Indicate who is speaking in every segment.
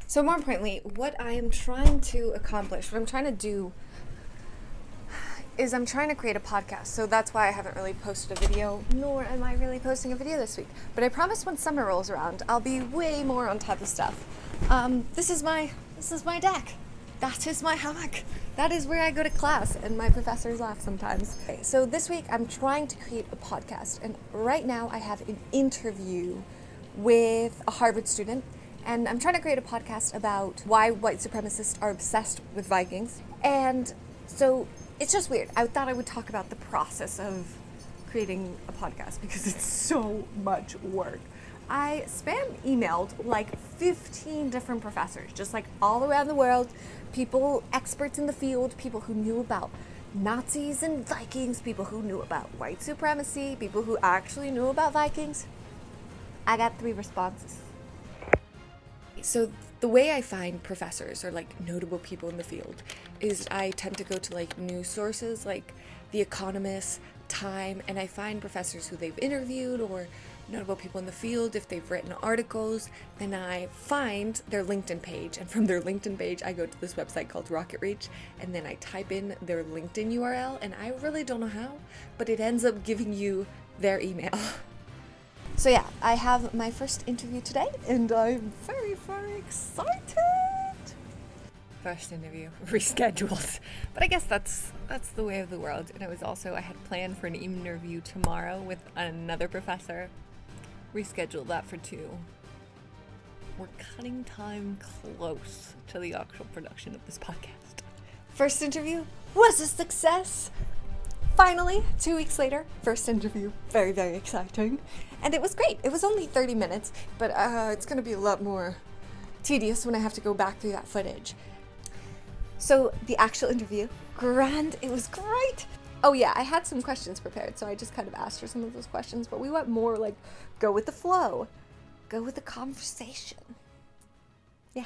Speaker 1: So more importantly, what I am trying to accomplish, what I'm trying to do is I'm trying to create a podcast. So that's why I haven't really posted a video, nor am I really posting a video this week. But I promise when summer rolls around, I'll be way more on top of stuff. This is my deck. That is my hammock. That is where I go to class, and my professors laugh sometimes. Okay, so this week I'm trying to create a podcast, and right now I have an interview with a Harvard student, and I'm trying to create a podcast about why white supremacists are obsessed with Vikings. And so it's just weird. I thought I would talk about the process of creating a podcast because it's so much work. I emailed like 15 different professors, just like all around the world, people, experts in the field, people who knew about Nazis and Vikings, people who knew about white supremacy, people who actually knew about Vikings. I got 3 responses. So the way I find professors or like notable people in the field is I tend to go to like news sources like The Economist, Time, and I find professors who they've interviewed or notable people in the field. If they've written articles, then I find their LinkedIn page, and from their LinkedIn page I go to this website called Rocket Reach, and then I type in their LinkedIn URL, and I really don't know how, but it ends up giving you their email. So yeah, I have my first interview today, and I'm very, very excited. First interview rescheduled, but I guess that's the way of the world. And it was also, I had planned for an interview tomorrow with another professor. Rescheduled that for 2. We're cutting time close to the actual production of this podcast. First interview was a success. Finally, 2 weeks later, first interview, very, very exciting. And it was great. It was only 30 minutes, but it's going to be a lot more tedious when I have to go back through that footage. So the actual interview, grand, it was great. Oh yeah, I had some questions prepared, so I just kind of asked her some of those questions, but we went more like, go with the flow, go with the conversation. Yeah.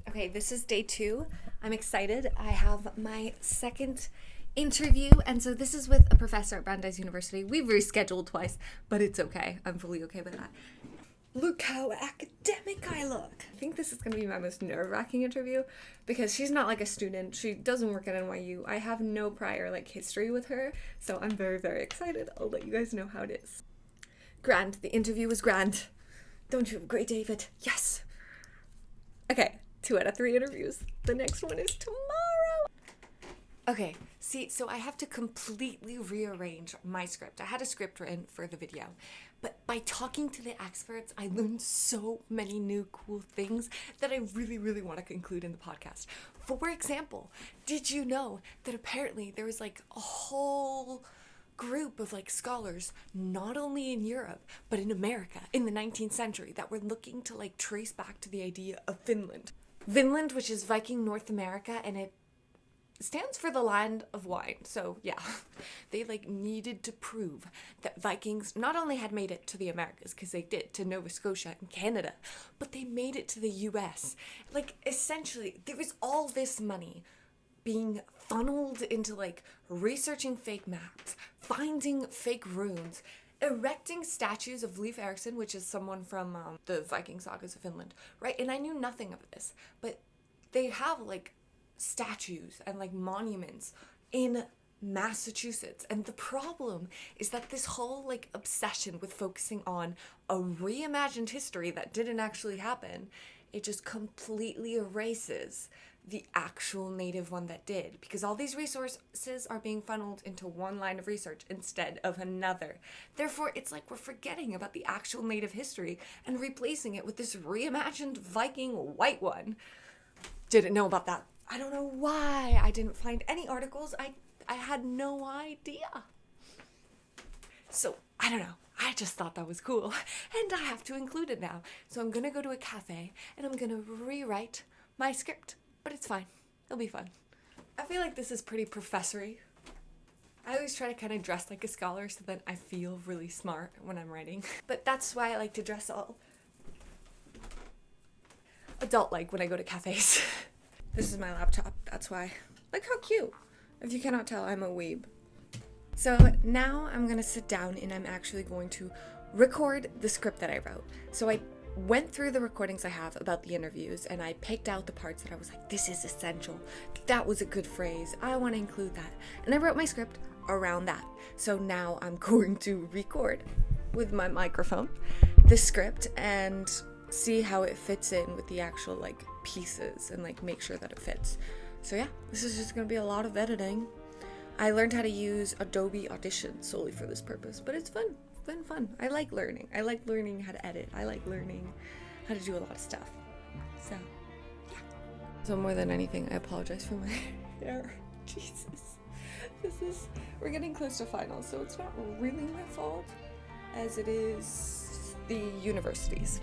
Speaker 1: Okay, this is day 2. I'm excited. I have my second interview, and so this is with a professor at Brandeis University. We've rescheduled twice, but it's okay. I'm fully okay with that. Look how academic I look. I think this is going to be my most nerve-wracking interview because she's not like a student. She doesn't work at NYU. I have no prior like history with her, so I'm very, very excited. I'll let you guys know how it is. Grand. The interview was grand. Don't you agree, David? Yes. Okay, 2 out of 3 interviews. The next one is tomorrow. Okay, see, so I have to completely rearrange my script. I had a script written for the video, but by talking to the experts, I learned so many new cool things that I really, really want to include in the podcast. For example, did you know that apparently there was like a whole group of like scholars, not only in Europe, but in America in the 19th century that were looking to like trace back to the idea of Vinland. Vinland, which is Viking North America, and it stands for the land of wine. So yeah, they like needed to prove that Vikings not only had made it to the Americas, because they did, to Nova Scotia and Canada, but they made it to the US. Like essentially there was all this money being funneled into like researching fake maps, finding fake runes, erecting statues of Leif Erikson, which is someone from the Viking sagas of Finland, right? And I knew nothing of this, but they have like statues and like monuments in Massachusetts. And the problem is that this whole like obsession with focusing on a reimagined history that didn't actually happen, it just completely erases the actual native one that did, because all these resources are being funneled into one line of research instead of another. Therefore, it's like we're forgetting about the actual native history and replacing it with this reimagined Viking white one. Didn't know about that. I don't know why I didn't find any articles. I had no idea. So, I don't know. I just thought that was cool. And I have to include it now. So I'm going to go to a cafe and I'm going to rewrite my script. But it's fine. It'll be fun. I feel like this is pretty professory. I always try to kind of dress like a scholar so that I feel really smart when I'm writing. But that's why I like to dress all adult-like when I go to cafes. This is my laptop, that's why. Look how cute. If you cannot tell, I'm a weeb. So now I'm gonna sit down and I'm actually going to record the script that I wrote. So I went through the recordings I have about the interviews, and I picked out the parts that I was like, this is essential. That was a good phrase. I want to include that. And I wrote my script around that. So now I'm going to record with my microphone the script and see how it fits in with the actual like pieces and like make sure that it fits. So yeah, this is just gonna be a lot of editing. I learned how to use Adobe Audition solely for this purpose, but it's fun. It's been fun. I like learning. I like learning how to edit. I like learning how to do a lot of stuff. So yeah. So more than anything, I apologize for my hair. Jesus. We're getting close to finals, so it's not really my fault as it is the university's.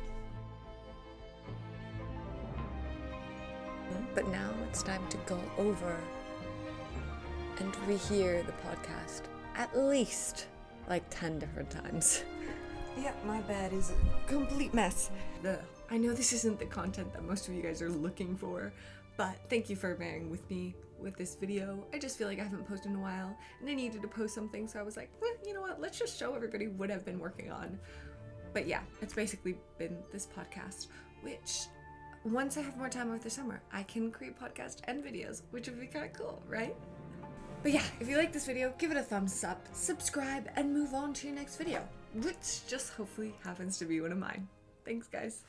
Speaker 1: But now it's time to go over and rehear the podcast at least like 10 different times. Yeah, my bed is a complete mess. I know this isn't the content that most of you guys are looking for, but thank you for bearing with me with this video. I just feel like I haven't posted in a while and I needed to post something, so I was like, you know what, let's just show everybody what I've been working on. But yeah, it's basically been this podcast, which once I have more time over the summer, I can create podcasts and videos, which would be kind of cool, right? But yeah, if you like this video, give it a thumbs up, subscribe, and move on to your next video, which just hopefully happens to be one of mine. Thanks, guys.